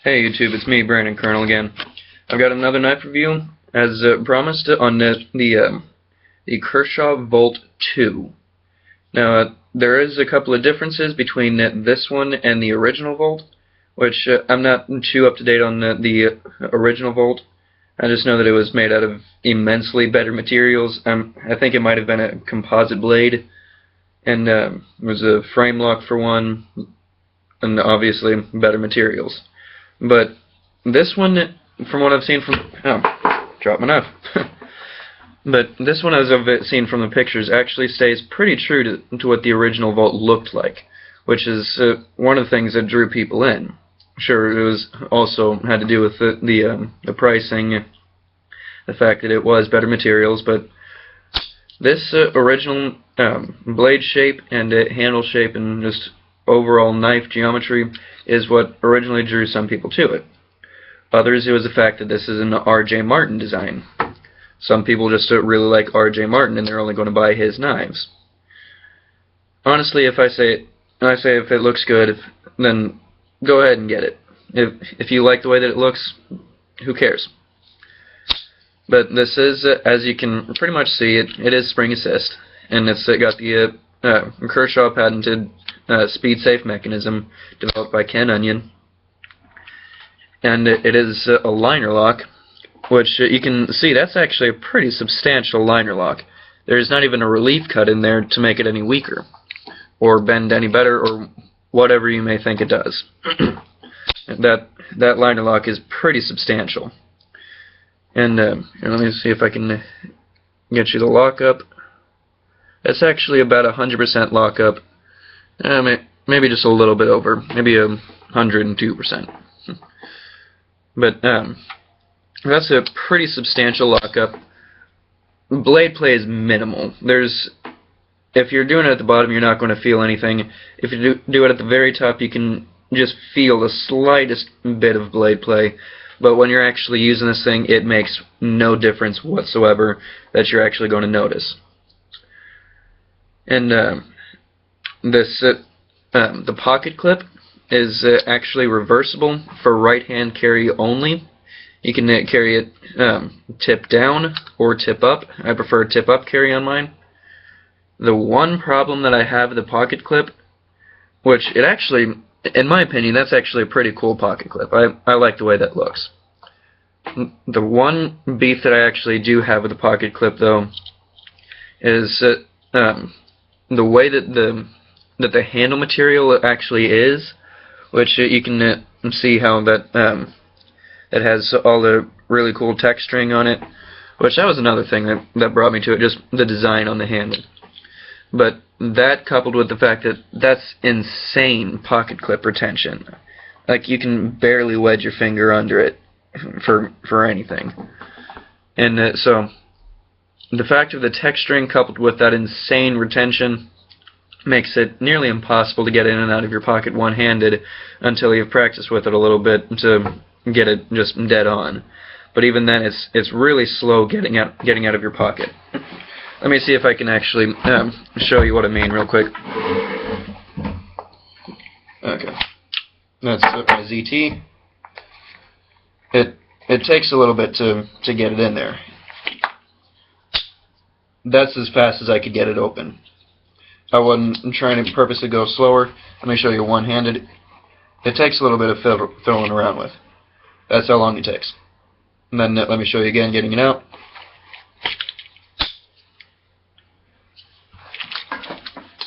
Hey YouTube, it's me, Brandon Colonel again. I've got another knife review, as promised, on the Kershaw Volt 2. Now, there is a couple of differences between this one and the original Volt, which I'm not too up to date on the original Volt. I just know that it was made out of immensely better materials. I think it might have been a composite blade, and it was a frame lock for one, and obviously better materials. But this one, from what I've seen dropped my knife. But this one, as I've seen from the pictures, actually stays pretty true to what the original Volt looked like, which is one of the things that drew people in. Sure, it was also had to do with the pricing, the fact that it was better materials, but this original blade shape and handle shape and just overall knife geometry is what originally drew some people to it. Others, it was the fact that this is an R.J. Martin design. Some people just really like R.J. Martin and they're only going to buy his knives. Honestly, if it looks good, then go ahead and get it. If you like the way that it looks, who cares? But this is, as you can pretty much see, it is spring assist, and it's got the Kershaw patented speed safe mechanism developed by Ken Onion, and it is a liner lock, which you can see that's actually a pretty substantial liner lock. There's not even a relief cut in there to make it any weaker or bend any better or whatever you may think it does. that liner lock is pretty substantial. And let me see if I can get you the lockup. It's actually about 100% lockup. Maybe just a little bit over, maybe 102%. But that's a pretty substantial lockup. Blade play is minimal. If you're doing it at the bottom, you're not going to feel anything. If you do it at the very top, you can just feel the slightest bit of blade play. But when you're actually using this thing, it makes no difference whatsoever that you're actually going to notice. And the pocket clip is actually reversible for right-hand carry only. You can carry it tip down or tip up. I prefer tip up carry on mine. The one problem that I have with the pocket clip, which it actually, in my opinion, that's actually a pretty cool pocket clip. I like the way that looks. The one beef that I actually do have with the pocket clip, though, is the way that the handle material actually is, which you can see how that it has all the really cool texturing on it, which that was another thing that brought me to it, just the design on the handle. But that coupled with the fact that that's insane pocket clip retention. Like, you can barely wedge your finger under it for anything. And so the fact of the texturing coupled with that insane retention makes it nearly impossible to get in and out of your pocket one-handed until you've practiced with it a little bit to get it just dead on. But even then, it's really slow getting out of your pocket. Let me see if I can actually show you what I mean real quick. Okay, that's my ZT. It takes a little bit to get it in there. That's as fast as I could get it open. I wasn't trying to purposely go slower. Let me show you one-handed. It takes a little bit of fiddling around with. That's how long it takes. And then let me show you again getting it out.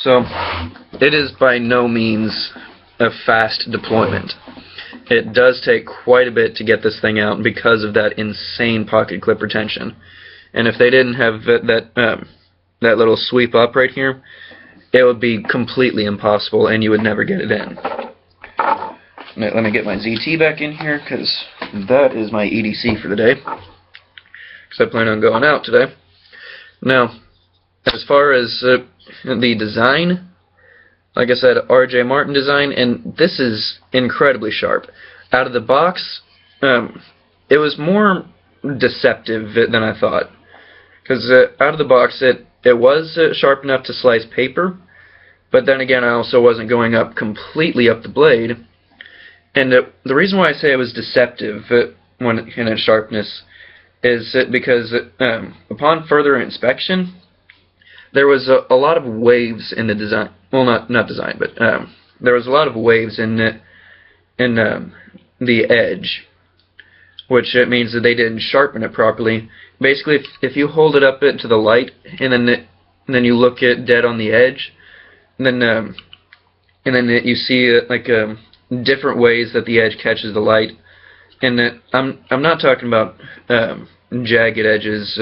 So, it is by no means a fast deployment. It does take quite a bit to get this thing out because of that insane pocket clip retention. And if they didn't have that little sweep up right here, it would be completely impossible and you would never get it in. Let me get my ZT back in here, because that is my EDC for the day, because I plan on going out today. Now, as far as the design, like I said, R.J. Martin design, and this is incredibly sharp. Out of the box, it was more deceptive than I thought, because out of the box it was sharp enough to slice paper, but then again I also wasn't going up completely up the blade, And the reason why I say it was deceptive when in its sharpness is because upon further inspection, there was a lot of waves in the design. Well, not design, but there was a lot of waves in the edge, which means that they didn't sharpen it properly. Basically, if you hold it up to the light and then you look at dead on the edge, and then you see different ways that the edge catches the light. And I'm not talking about jagged edges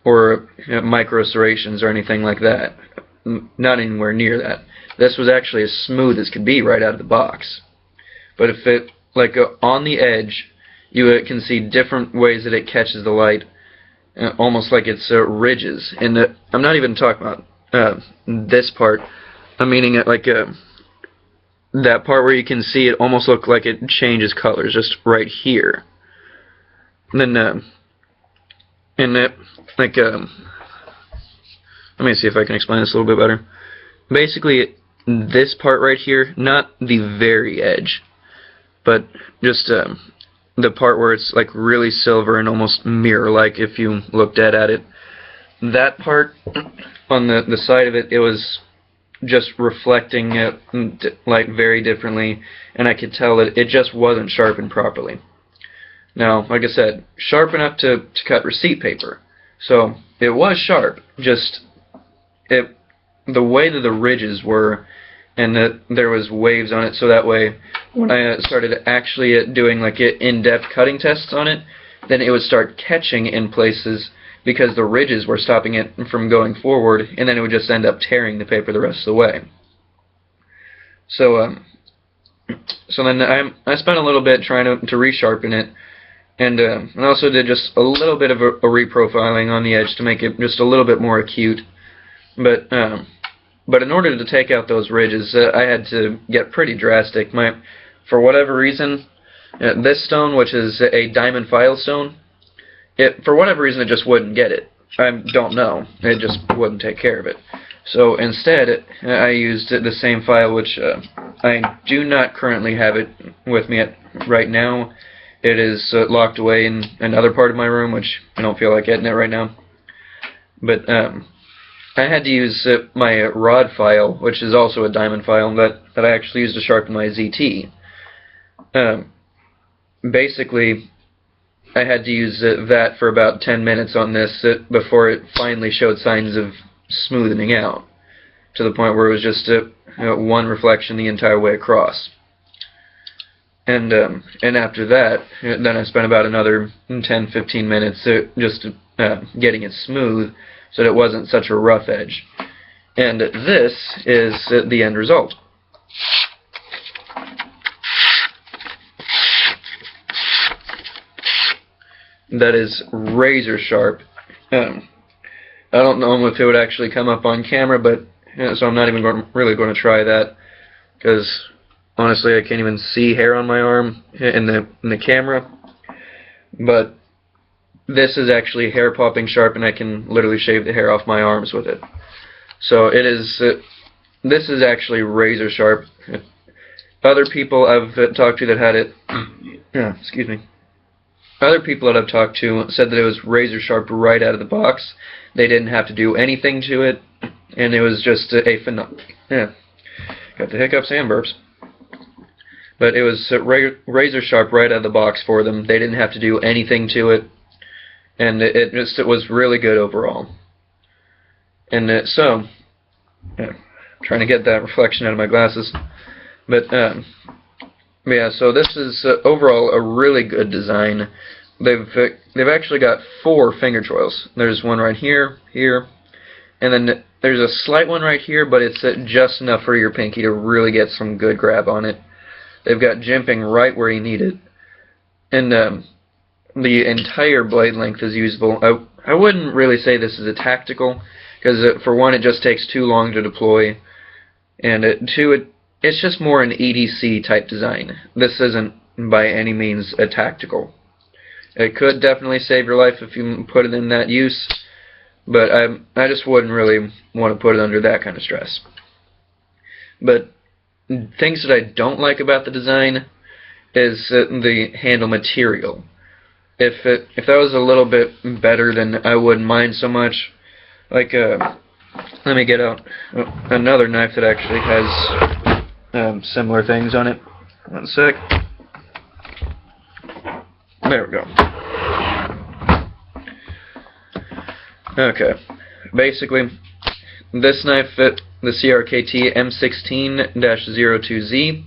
or micro serrations or anything like that. Not anywhere near that. This was actually as smooth as could be right out of the box. But if it on the edge, you can see different ways that it catches the light, almost like it's ridges. And I'm not even talking about this part. I'm meaning it that part where you can see it almost look like it changes colors, just right here. And then, let me see if I can explain this a little bit better. Basically, this part right here, not the very edge, but just the part where it's really silver and almost mirror-like if you look dead at it. That part on the side of it, it was just reflecting light very differently, and I could tell that it just wasn't sharpened properly. Now, like I said, sharp enough to cut receipt paper. So it was sharp, just the way that the ridges were, and that there was waves on it, so that way when I started actually doing in-depth cutting tests on it, then it would start catching in places because the ridges were stopping it from going forward, and then it would just end up tearing the paper the rest of the way. So then I spent a little bit trying to resharpen it, and I also did just a little bit of a reprofiling on the edge to make it just a little bit more acute. But in order to take out those ridges, I had to get pretty drastic. For whatever reason, this stone, which is a diamond file stone, for whatever reason, it just wouldn't get it. I don't know. It just wouldn't take care of it. So instead, I used the same file, which I do not currently have it with me right now. It is locked away in another part of my room, which I don't feel like getting it right now. But I had to use my rod file, which is also a diamond file, that I actually used to sharpen my ZT. Basically, I had to use that for about 10 minutes on this before it finally showed signs of smoothing out, to the point where it was just one reflection the entire way across. And after that, then I spent about another 10-15 minutes just getting it smooth so that it wasn't such a rough edge. And this is the end result. That is razor sharp. I don't know if it would actually come up on camera, but so I'm not even really going to try that, because honestly I can't even see hair on my arm in the camera. But this is actually hair popping sharp, and I can literally shave the hair off my arms with it. So it is. This is actually razor sharp. Other people I've talked to that had it, excuse me. Other people that I've talked to said that it was razor sharp right out of the box. They didn't have to do anything to it, and it was just a phenomenal. Yeah, got the hiccups and burps. But it was razor sharp right out of the box for them. They didn't have to do anything to it, and it was really good overall. And so, yeah, trying to get that reflection out of my glasses. But yeah, so this is overall a really good design. They've actually got 4 finger choils. There's one right here, here, and then there's a slight one right here, but it's just enough for your pinky to really get some good grab on it. They've got jimping right where you need it, and the entire blade length is usable. I wouldn't really say this is a tactical, because for one, it just takes too long to deploy, and two, it's just more an EDC type design. This isn't by any means a tactical. It could definitely save your life if you put it in that use, but I just wouldn't really want to put it under that kind of stress. But things that I don't like about the design is the handle material. If that was a little bit better, then I wouldn't mind so much. Like, let me get out another knife that actually has similar things on it. One sec. There we go. Okay. Basically, this knife, the CRKT M16-02Z.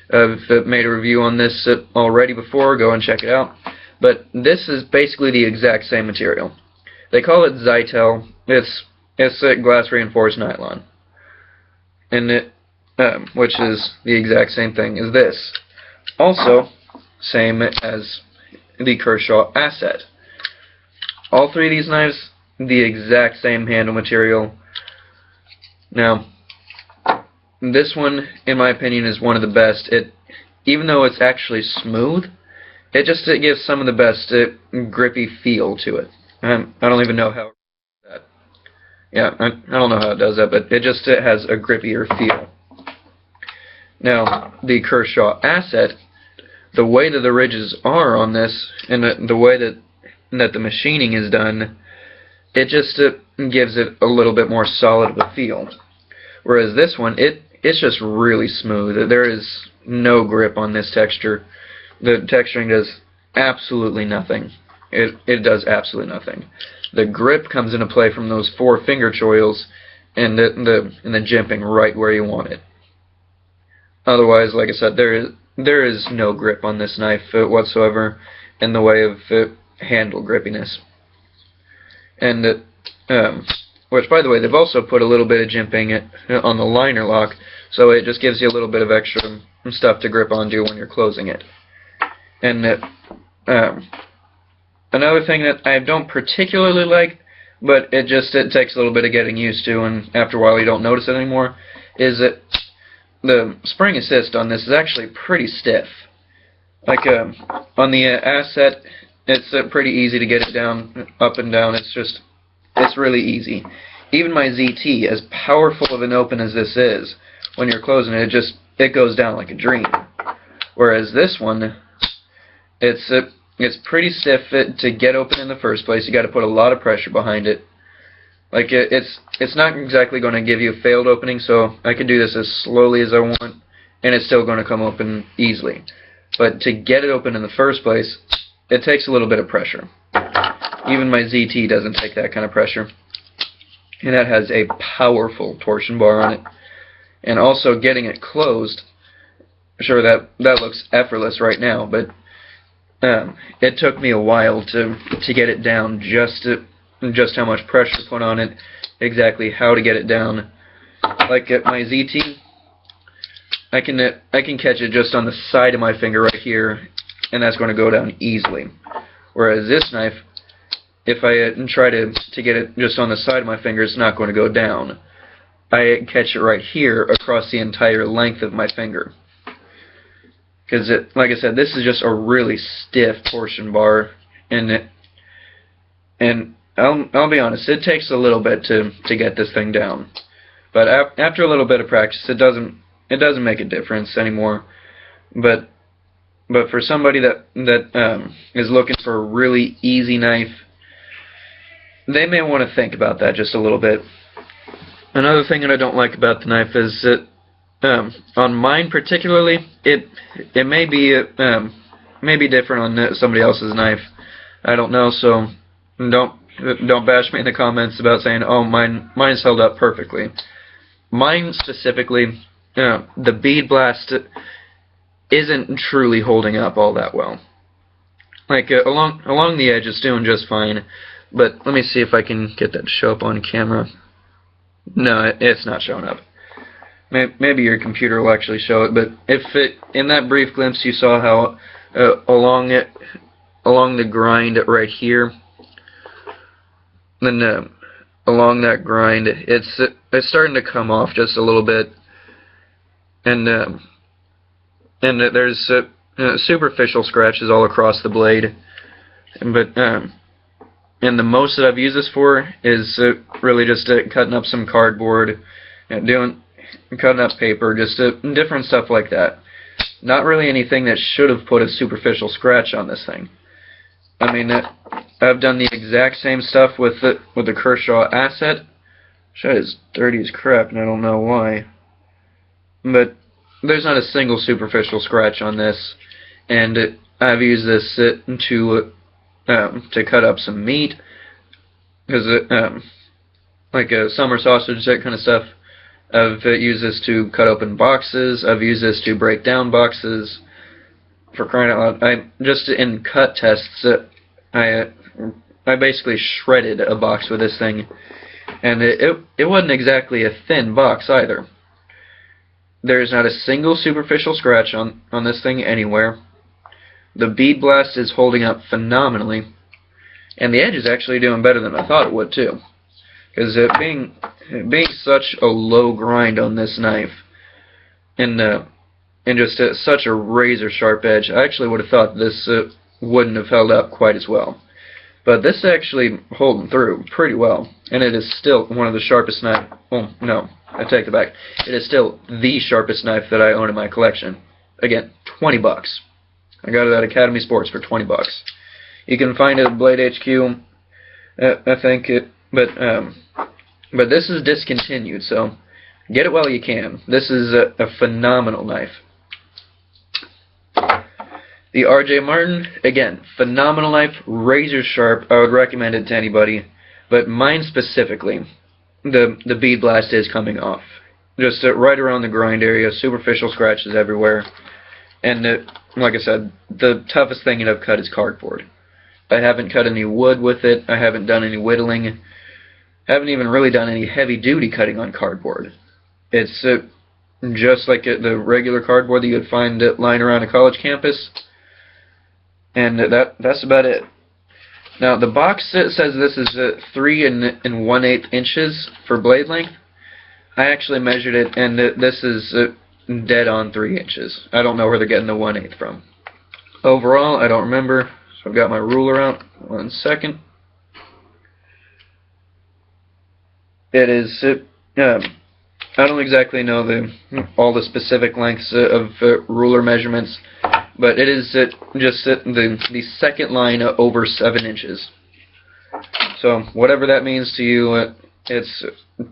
I've made a review on this already before. Go and check it out. But this is basically the exact same material. They call it Zytel. It's glass reinforced nylon, and which is the exact same thing as this. Also, same as the Kershaw Asset. All three of these knives, the exact same handle material. Now, this one, in my opinion, is one of the best. Even though it's actually smooth, it gives some of the best grippy feel to it. I don't even know how that. Yeah, I don't know how it does that, but it has a grippier feel. Now, the Kershaw Asset, the way that the ridges are on this, and the way that the machining is done, it just gives it a little bit more solid of a feel. Whereas this one, it's just really smooth. There is no grip on this texture. The texturing does absolutely nothing. It does absolutely nothing. The grip comes into play from those 4 finger choils and the jimping right where you want it. Otherwise, like I said, there is no grip on this knife whatsoever in the way of handle grippiness. And which, by the way, they've also put a little bit of jimping on the liner lock, so it just gives you a little bit of extra stuff to grip onto when you're closing it. And another thing that I don't particularly like, but it takes a little bit of getting used to, and after a while you don't notice it anymore, is that the spring assist on this is actually pretty stiff. Like on the Asset, it's pretty easy to get it down, up and down. It's really easy. Even my ZT, as powerful of an open as this is, when you're closing it, it goes down like a dream. Whereas this one, it's pretty stiff to get open in the first place. You got to put a lot of pressure behind it. Like it's not exactly going to give you a failed opening, so I can do this as slowly as I want, and it's still going to come open easily. But to get it open in the first place, it takes a little bit of pressure. Even my ZT doesn't take that kind of pressure. And that has a powerful torsion bar on it. And also getting it closed, sure, that looks effortless right now, but it took me a while to get it down, just how much pressure to put on it, exactly how to get it down. Like at my ZT, I can catch it just on the side of my finger right here, and that's going to go down easily. Whereas this knife, if I try to get it just on the side of my finger, it's not going to go down. I catch it right here across the entire length of my finger. Because, like I said, this is just a really stiff torsion bar, and I'll be honest, it takes a little bit to get this thing down. But after a little bit of practice, it doesn't make a difference anymore. But for somebody that is looking for a really easy knife, they may want to think about that just a little bit. Another thing that I don't like about the knife is that on mine particularly, it may be different on somebody else's knife. I don't know, so don't bash me in the comments about saying, oh, mine's held up perfectly. Mine specifically, the bead blast isn't truly holding up all that well. Like along the edge, it's doing just fine. But let me see if I can get that to show up on camera. No, it's not showing up. Maybe your computer will actually show it. But in that brief glimpse, you saw how along the grind right here, then along that grind, it's starting to come off just a little bit, and there's superficial scratches all across the blade, but and the most that I've used this for is really just cutting up some cardboard, cutting up paper, just different stuff like that. not really anything that should have put a superficial scratch on this thing. I mean, I've done the exact same stuff with the Kershaw Asset. Shit is dirty as crap, and I don't know why. But there's not a single superficial scratch on this, and I've used this to cut up some meat, because like a summer sausage, that kind of stuff. I've used this to cut open boxes. I've used this to break down boxes. For crying out loud, just in cut tests, I basically shredded a box with this thing, and it wasn't exactly a thin box either. There's not a single superficial scratch on this thing anywhere. The bead blast is holding up phenomenally, and the edge is actually doing better than I thought it would too. Because being such a low grind on this knife, and just such a razor sharp edge, I actually would have thought this wouldn't have held up quite as well. But this is actually holding through pretty well, and it is still one of the sharpest knives. Oh no, I take it back. It is still the sharpest knife that I own in my collection. Again, $20. I got it at Academy Sports for $20. You can find it at Blade HQ, I think. But this is discontinued, so get it while you can. This is a phenomenal knife. The R.J. Martin, again, phenomenal knife, razor sharp. I would recommend it to anybody, but mine specifically, the bead blast is coming off. Just right around the grind area, superficial scratches everywhere. And like I said, the toughest thing that I've cut is cardboard. I haven't cut any wood with it. I haven't done any whittling. Haven't even really done any heavy-duty cutting on cardboard. It's just like the regular cardboard that you'd find lying around a college campus. And that's about it. Now, the box says this is 3 1/8 inches for blade length. I actually measured it, and this is dead on 3 inches. I don't know where they're getting the 1/8 from. Overall, I don't remember, so I've got my ruler out. 1 second. It is, I don't exactly know all the specific lengths of ruler measurements, but it is just the second line over 7 inches. So whatever that means to you, it's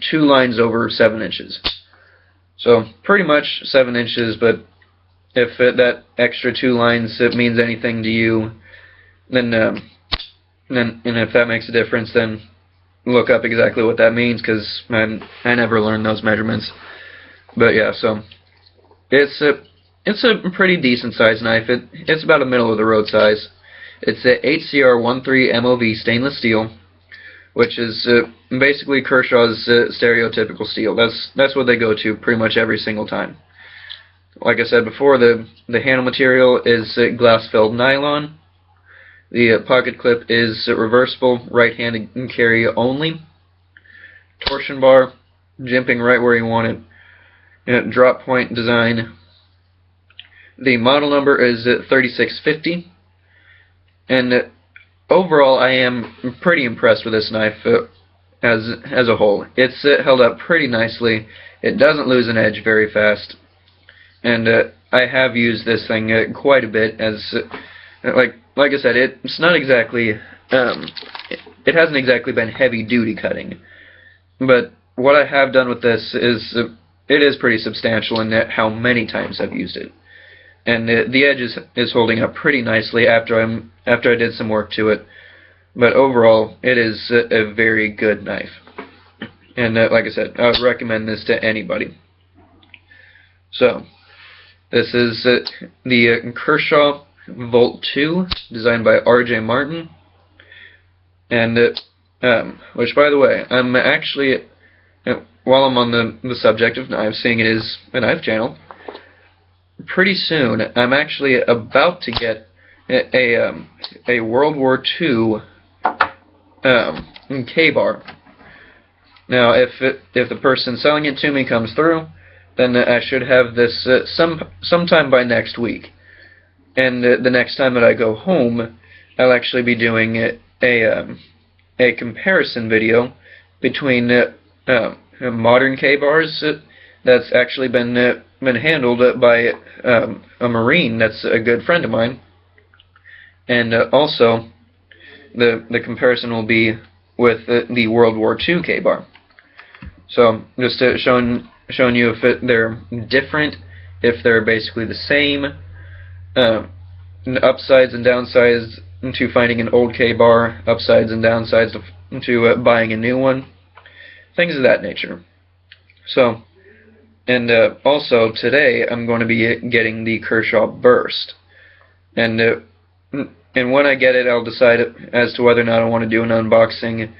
2 lines over 7 inches. So pretty much 7 inches, but if that extra 2 lines means anything to you, then and if that makes a difference, then look up exactly what that means, because I never learned those measurements. But yeah, so it's a pretty decent sized knife. It's about a middle of the road size. It's a HCR13 MOV stainless steel, which is basically Kershaw's stereotypical steel. That's what they go to pretty much every single time. Like I said before, the handle material is glass-filled nylon. The pocket clip is reversible, right-handed carry only. Torsion bar, jimping right where you want it. Drop point design. The model number is 3650. And overall, I am pretty impressed with this knife as a whole. It's held up pretty nicely. It doesn't lose an edge very fast. And I have used this thing quite a bit as... Like I said, it's not exactly, it hasn't exactly been heavy-duty cutting, but what I have done with this is, it is pretty substantial in how many times I've used it, and the edge is holding up pretty nicely after I did some work to it, but overall, it is a very good knife, and like I said, I would recommend this to anybody. So, this is the Kershaw Volt 2, designed by R.J. Martin, and which, by the way, I'm actually, while I'm on the subject of knives, seeing it is a knife channel, pretty soon I'm actually about to get a World War II K-bar. Now, if the person selling it to me comes through, then I should have this sometime by next week. And the next time that I go home, I'll actually be doing a comparison video between modern K-bars that's actually been been handled by a Marine that's a good friend of mine, and also the comparison will be with the World War II K-bar. So just showing you if they're different, if they're basically the same, upsides and downsides to finding an old K-bar, upsides and downsides to buying a new one, things of that nature. So, and also today I'm going to be getting the Kershaw Burst, and when I get it, I'll decide as to whether or not I want to do an unboxing,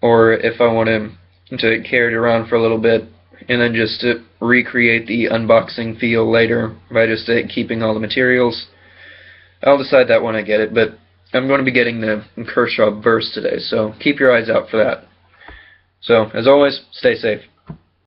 or if I want to carry it around for a little bit, and then just recreate the unboxing feel later by just keeping all the materials. I'll decide that when I get it, but I'm going to be getting the Kershaw Burst today, so keep your eyes out for that. So, as always, stay safe.